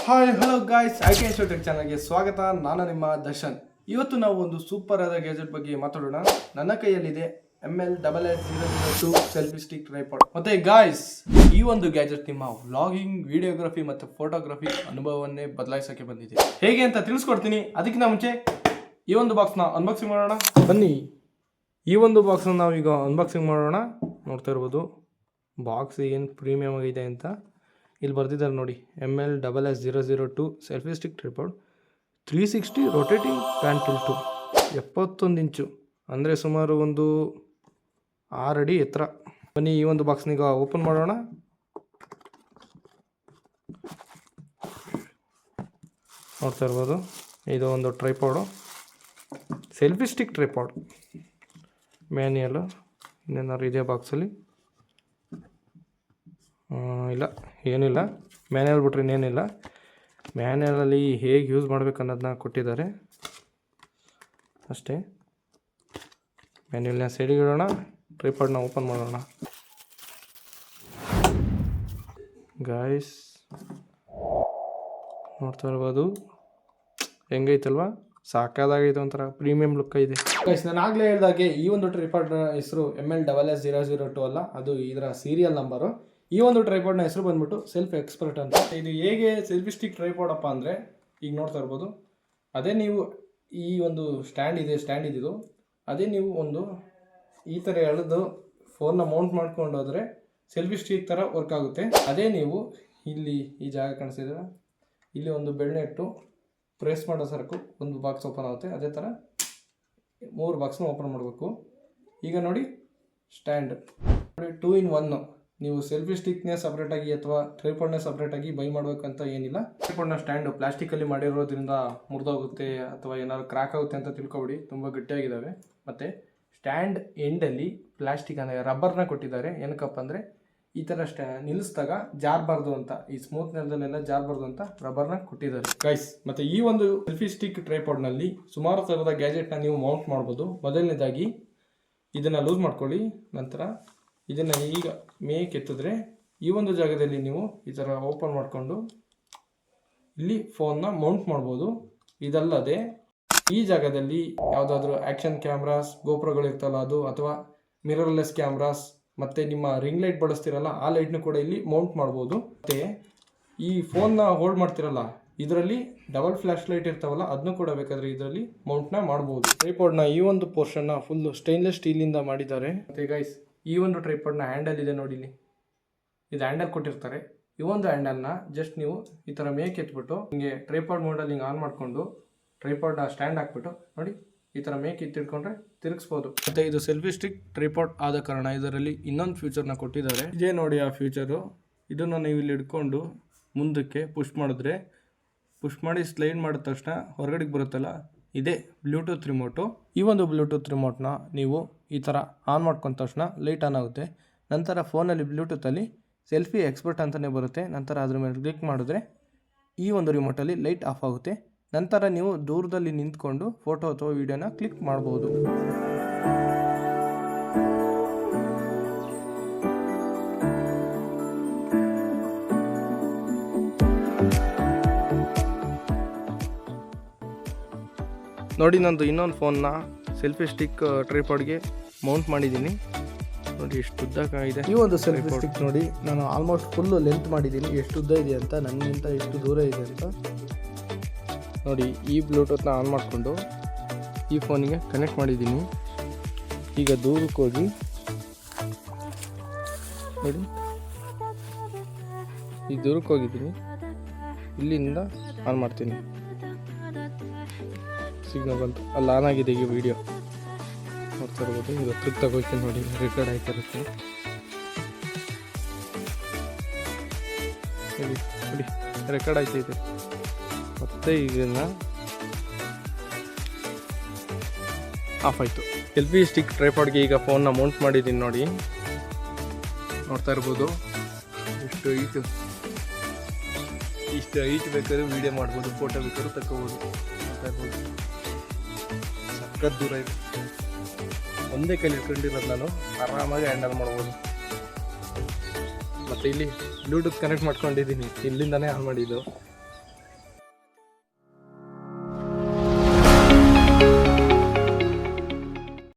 Hi hello guys ಐಕೆ tech ಚಾನಲ್ಗೆ ಸ್ವಾಗತ. ನಾನು ನಿಮ್ಮ ದರ್ಶನ್. ಇವತ್ತು ನಾವು ಒಂದು ಸೂಪರ್ ಆದ ಗ್ಯಾಜೆಟ್ ಬಗ್ಗೆ ಮಾತಾಡೋಣ. ನನ್ನ ಕೈಯಲ್ಲಿದೆ ML0002 ಸೆಲ್ಫಿ ಸ್ಟಿಕ್ ಟ್ರೈಪಾಡ್. ಮತ್ತೆ ಗಾಯ್ಸ್, ಈ ಒಂದು ಗ್ಯಾಜೆಟ್ ನಿಮ್ಮ ವ್ಲಾಗಿಂಗ್, ವಿಡಿಯೋಗ್ರಫಿ ಮತ್ತು ಫೋಟೋಗ್ರಫಿ ಅನುಭವವನ್ನೇ ಬದಲಾಯಿಸೋಕೆ ಬಂದಿದೆ. ಹೇಗೆ ಅಂತ ತಿಳಿಸ್ಕೊಡ್ತೀನಿ. ಅದಕ್ಕಿಂತ ಮುಂಚೆ ಈ ಒಂದು ಬಾಕ್ಸ್ನ ಅನ್ಬಾಕ್ಸಿಂಗ್ ಮಾಡೋಣ ಬನ್ನಿ. ಈ ಒಂದು ಬಾಕ್ಸ್ನ ನಾವೀಗ ಅನ್ಬಾಕ್ಸಿಂಗ್ ಮಾಡೋಣ. ನೋಡ್ತಾ ಇರ್ಬೋದು ಬಾಕ್ಸ್ ಏನು ಪ್ರೀಮಿಯಮ್ ಆಗಿದೆ ಅಂತ. ಇಲ್ಲಿ ಬರ್ದಿದ್ದಾರೆ ನೋಡಿ, ML0002 selfie stick tripod 360 rotating pan tilt, 71 inch ಅಂದರೆ ಸುಮಾರು ಒಂದು 6 ಅಡಿ ಎತ್ತರ. ಬನ್ನಿ ಈ ಒಂದು ಬಾಕ್ಸ್ನೀಗ ಓಪನ್ ಮಾಡೋಣ. ನೋಡ್ತಾ ಇರ್ಬೋದು, ಇದು ಒಂದು ಟ್ರೈಪಾಡು, ಸೆಲ್ಫಿ ಸ್ಟಿಕ್ ಟ್ರೈಪಾಡ್. ಮ್ಯಾನ್ಯಲು ಇನ್ನೇನಾದ್ರು ಇದೆ ಬಾಕ್ಸಲ್ಲಿ? ಇಲ್ಲ, ಏನಿಲ್ಲ. ಮ್ಯಾನ್ಯಲ್ ಬಿಟ್ರೆ ಇನ್ನೇನಿಲ್ಲ. ಮ್ಯಾನ್ಯಲಲ್ಲಿ ಹೇಗೆ ಯೂಸ್ ಮಾಡಬೇಕು ಅನ್ನೋದನ್ನ ಕೊಟ್ಟಿದ್ದಾರೆ ಅಷ್ಟೇ. ಮ್ಯಾನ್ಯಲ್ನ ಸೈಡಿಗೆ ಇಡೋಣ, ಟ್ರೈಪಾಡ್ನ ಓಪನ್ ಮಾಡೋಣ. ಗಾಯ್ಸ್ ನೋಡ್ತಾ ಇರ್ಬೋದು, ಹೆಂಗೈತಲ್ವಾ? ಸಾಕಾದಾಗೈತೆ, ಒಂಥರ ಪ್ರೀಮಿಯಂ ಲುಕ್ ಇದೆ. ಗೈಸ್, ನಾನು ಆಗಲೇ ಹೇಳಿದಾಗೆ ಈ ಒಂದು ಟ್ರೈಪಾಡ್ನ ಹೆಸರು ML0002 ಅಲ್ಲ, ಅದು ಇದರ ಸೀರಿಯಲ್ ನಂಬರು. ಈ ಒಂದು ಟ್ರೈಪಾಡ್ನ ಹೆಸರು ಬಂದ್ಬಿಟ್ಟು ಸೆಲ್ಫ್ ಎಕ್ಸ್ಪರ್ಟ್ ಅಂತ. ಇದು ಹೇಗೆ ಸೆಲ್ಫಿ ಸ್ಟಿಕ್ ಟ್ರೈಪಾಡ್ ಅಪ್ಪ ಅಂದರೆ, ಈಗ ನೋಡ್ತಾ ಇರ್ಬೋದು, ಅದೇ ನೀವು ಈ ಒಂದು ಸ್ಟ್ಯಾಂಡ್ ಇದ್ದಿದ್ದು ಅದೇ ನೀವು ಒಂದು ಈ ಥರ ಎಳೆದು ಫೋನ್ನ ಮೌಂಟ್ ಮಾಡ್ಕೊಂಡು ಹೋದರೆ ಸೆಲ್ಫಿ ಸ್ಟಿಕ್ ಥರ ವರ್ಕ್ ಆಗುತ್ತೆ. ಅದೇ ನೀವು ಇಲ್ಲಿ ಈ ಜಾಗ ಕಾಣಿಸಿದ್ರೆ ಇಲ್ಲಿ ಒಂದು ಬೆಣ್ಣೆ ಇಟ್ಟು ಪ್ರೆಸ್ ಮಾಡೋ ಸರಕು ಒಂದು ಬಾಕ್ಸ್ ಓಪನ್ ಆಗುತ್ತೆ. ಅದೇ ಥರ 3 ಬಾಕ್ಸ್ನ ಓಪನ್ ಮಾಡಬೇಕು. ಈಗ ನೋಡಿ, ಸ್ಟ್ಯಾಂಡ್ ನೋಡಿ, 2 in 1. ನೀವು ಸೆಲ್ಫಿ ಸ್ಟಿಕ್ನೇ ಸಪ್ರೇಟಾಗಿ ಅಥವಾ ಟ್ರೈಪಾಡ್ನೇ ಸಪ್ರೇಟಾಗಿ ಬೈ ಮಾಡಬೇಕಂತ ಏನಿಲ್ಲ. ಟ್ರೈಪಾಡ್ನ ಸ್ಟ್ಯಾಂಡು ಪ್ಲಾಸ್ಟಿಕಲ್ಲಿ ಮಾಡಿರೋದ್ರಿಂದ ಮುರಿದೋಗುತ್ತೆ ಅಥವಾ ಏನಾದ್ರು ಕ್ರ್ಯಾಕ್ ಆಗುತ್ತೆ ಅಂತ ತಿಳ್ಕೊಬಿಡಿ, ತುಂಬ ಗಟ್ಟಿಯಾಗಿದ್ದಾವೆ. ಮತ್ತು ಸ್ಟ್ಯಾಂಡ್ ಎಂಡಲ್ಲಿ ಪ್ಲಾಸ್ಟಿಕ್ ಅಂದರೆ ರಬ್ಬರ್ನ ಕೊಟ್ಟಿದ್ದಾರೆ. ಏನಕ್ಕಪ್ಪ ಅಂದರೆ ಈ ಥರ ನಿಲ್ಲಿಸಿದಾಗ ಜಾರಬಾರ್ದು ಅಂತ, ಈ ಸ್ಮೂತ್ ನೆಲದಲ್ಲೆಲ್ಲ ಜಾರಬಾರ್ದು ಅಂತ ರಬ್ಬರ್ನ ಕೊಟ್ಟಿದ್ದಾರೆ ಗೈಸ್. ಮತ್ತು ಈ ಒಂದು ಸೆಲ್ಫಿ ಸ್ಟಿಕ್ ಟ್ರೈಪಾಡ್ನಲ್ಲಿ ಸುಮಾರು ಥರದ ಗ್ಯಾಜೆಟ್ನ ನೀವು ಮೌಂಟ್ ಮಾಡ್ಬೋದು. ಮೊದಲನೇದಾಗಿ ಇದನ್ನು ಲೂಸ್ ಮಾಡ್ಕೊಳ್ಳಿ. ನಂತರ ಇದನ್ನು ಈಗ ಮೇಕ್ ಎತ್ತಿದ್ರೆ ಈ ಒಂದು ಜಾಗದಲ್ಲಿ ನೀವು ಈ ಥರ ಓಪನ್ ಮಾಡಿಕೊಂಡು ಇಲ್ಲಿ ಫೋನ್ನ ಮೌಂಟ್ ಮಾಡ್ಬೋದು. ಇದಲ್ಲದೆ ಈ ಜಾಗದಲ್ಲಿ ಯಾವುದಾದ್ರೂ ಆ್ಯಕ್ಷನ್ ಕ್ಯಾಮ್ರಾಸ್, ಗೋಪ್ರೋಗಳು ಇರ್ತಲ್ಲ ಅದು, ಅಥವಾ ಮಿರರ್ಲೆಸ್ ಕ್ಯಾಮ್ರಾಸ್, ಮತ್ತು ನಿಮ್ಮ ರಿಂಗ್ ಲೈಟ್ ಬಳಸ್ತಿರಲ್ಲ ಆ ಲೈಟ್ನು ಕೂಡ ಇಲ್ಲಿ ಮೌಂಟ್ ಮಾಡ್ಬೋದು. ಮತ್ತು ಈ ಫೋನ್ನ ಹೋಲ್ಡ್ ಮಾಡ್ತಿರಲ್ಲ ಇದರಲ್ಲಿ ಡಬಲ್ ಫ್ಲ್ಯಾಶ್ ಲೈಟ್ ಇರ್ತಾವಲ್ಲ, ಅದನ್ನು ಕೂಡ ಬೇಕಾದರೆ ಇದರಲ್ಲಿ ಮೌಂಟ್ನ ಮಾಡ್ಬೋದು. ಟ್ರೈಪಾಡ್ನ ಈ ಒಂದು ಪೋರ್ಷನ್ನ ಫುಲ್ಲು ಸ್ಟೈನ್ಲೆಸ್ ಸ್ಟೀಲಿಂದ ಮಾಡಿದ್ದಾರೆ. ಮತ್ತು ಗೈಸ್, ಈ ಒಂದು ಟ್ರೈಪಾಡ್ನ ಹ್ಯಾಂಡಲ್ ಇದೆ ನೋಡಿ, ಇಲ್ಲಿ ಇದು ಹ್ಯಾಂಡಲ್ ಕೊಟ್ಟಿರ್ತಾರೆ. ಈ ಒಂದು ಹ್ಯಾಂಡಲ್ನ ಜಸ್ಟ್ ನೀವು ಈ ಥರ ಮೇಕ್ ಎತ್ಬಿಟ್ಟು ಹಿಂಗೆ ಟ್ರೈಪಾಡ್ ಮೋಡಲ್ಲಿ ಹಿಂಗೆ ಆನ್ ಮಾಡಿಕೊಂಡು ಟ್ರೈಪಾಡ್ನ ಸ್ಟ್ಯಾಂಡ್ ಹಾಕ್ಬಿಟ್ಟು ನೋಡಿ ಈ ಥರ ಮೇಕ್ ಎತ್ತಿಟ್ಕೊಂಡ್ರೆ ತಿರುಗಿಸ್ಬೋದು. ಮತ್ತು ಇದು ಸೆಲ್ಫಿ ಸ್ಟಿಕ್ ಟ್ರೈಪಾಡ್ ಆದ ಕಾರಣ ಇದರಲ್ಲಿ ಇನ್ನೊಂದು ಫ್ಯೂಚರ್ನ ಕೊಟ್ಟಿದ್ದಾರೆ. ಇದೇ ನೋಡಿ ಆ ಫ್ಯೂಚರು. ಇದನ್ನು ನೀವು ಇಲ್ಲಿ ಇಟ್ಕೊಂಡು ಮುಂದಕ್ಕೆ ಪುಷ್ ಮಾಡಿದ್ರೆ, ಪುಷ್ ಮಾಡಿ ಸ್ಲೈಡ್ ಮಾಡಿದ ತಕ್ಷಣ ಹೊರಗಡೆಗೆ ಬರುತ್ತಲ್ಲ, ಇದೇ ಬ್ಲೂಟೂತ್ ರಿಮೋಟು. ಈ ಒಂದು ಬ್ಲೂಟೂತ್ ರಿಮೋಟ್ನ ನೀವು ಈ ಥರ ಆನ್ ಮಾಡ್ಕೊಂಡ ತಕ್ಷಣ ಲೈಟ್ ಆನ್ ಆಗುತ್ತೆ. ನಂತರ ಫೋನಲ್ಲಿ ಬ್ಲೂಟೂತಲ್ಲಿ ಸೆಲ್ಫಿ ಎಕ್ಸ್ಪರ್ಟ್ ಅಂತಲೇ ಬರುತ್ತೆ. ನಂತರ ಅದ್ರ ಮೇಲೆ ಕ್ಲಿಕ್ ಮಾಡಿದ್ರೆ ಈ ಒಂದು ರಿಮೋಟಲ್ಲಿ ಲೈಟ್ ಆಫ್ ಆಗುತ್ತೆ. ನಂತರ ನೀವು ದೂರದಲ್ಲಿ ನಿಂತ್ಕೊಂಡು ಫೋಟೋ ಅಥವಾ ವಿಡಿಯೋನ ಕ್ಲಿಕ್ ಮಾಡ್ಬೋದು. ನೋಡಿ, ನಂದು ಇನ್ನೊಂದು ಫೋನ್ನ ಸೆಲ್ಫಿ ಸ್ಟಿಕ್ ಟ್ರೈಪಾಡ್ಗೆ ಮೌಂಟ್ ಮಾಡಿದ್ದೀನಿ. ನೋಡಿ ಎಷ್ಟು ಉದ್ದ ಇದೆ ಈ ಒಂದು ಸೆಲ್ಫಿ ಸ್ಟಿಕ್. ನೋಡಿ, ನಾನು ಆಲ್ಮೋಸ್ಟ್ ಫುಲ್ಲು ಲೆಂತ್ ಮಾಡಿದ್ದೀನಿ, ಎಷ್ಟು ಉದ್ದ ಇದೆ ಅಂತ, ನನಗಿಂತ ಎಷ್ಟು ದೂರ ಇದೆ ಅಂತ. ನೋಡಿ, ಈ ಬ್ಲೂಟೂತ್ನ ಆನ್ ಮಾಡಿಕೊಂಡು ಈ ಫೋನಿಗೆ ಕನೆಕ್ಟ್ ಮಾಡಿದ್ದೀನಿ. ಈಗ ದೂರಕ್ಕೆ ಹೋಗಿ ನೋಡಿ, ಈಗ ದೂರಕ್ಕೆ ಹೋಗಿದ್ದೀನಿ, ಇಲ್ಲಿಂದ ಆನ್ ಮಾಡ್ತೀನಿ. ಸಿಗ್ನಲ್ ಬಂತು, ಅಲ್ಲಿ ಆನ್ ಆಗಿದೆ. ಈಗ ವಿಡಿಯೋ ನೋಡ್ತಾ ಇರ್ಬೋದು. ಈಗ ಕ್ಲಿಕ್ ತಗೋತೀನಿ ನೋಡಿ, ರೆಕಾರ್ಡ್ ಆಯ್ತಿರುತ್ತೆ ನೋಡಿ, ರೆಕಾರ್ಡ್ ಆಯ್ತೈತೆ. ಮತ್ತೆ ಇದನ್ನು ಆಫ್ ಆಯಿತು. ಸೆಲ್ಫಿ ಸ್ಟಿಕ್ ಟ್ರೈಪಾಡ್ಗೆ ಈಗ ಫೋನ್ನ ಮೌಂಟ್ ಮಾಡಿದ್ದೀನಿ ನೋಡಿ, ನೋಡ್ತಾ ಇರ್ಬೋದು. ಇಷ್ಟು ಹೈಟ್ ಬೇಕಾದ್ರೆ ವೀಡಿಯೋ ಮಾಡ್ಬೋದು, ಫೋಟೋ ಬೇಕಾದ್ರೂ ತಗೋಬೋದು. ನೋಡ್ತಾ ಇರ್ಬೋದು, ಸಖತ್ ದೂರ ಇದೆ. ಒಂದೇ ಕೈಲಿ ಇಟ್ಕೊಂಡಿರೋದು ನಾನು ಆರಾಮಾಗಿ ಹ್ಯಾಂಡಲ್ ಮಾಡ್ಬೋದು. ಮತ್ತು ಇಲ್ಲಿ ಬ್ಲೂಟೂತ್ ಕನೆಕ್ಟ್ ಮಾಡ್ಕೊಂಡಿದ್ದೀನಿ, ಇಲ್ಲಿಂದನೇ ಆನ್ ಮಾಡಿದ್ದು.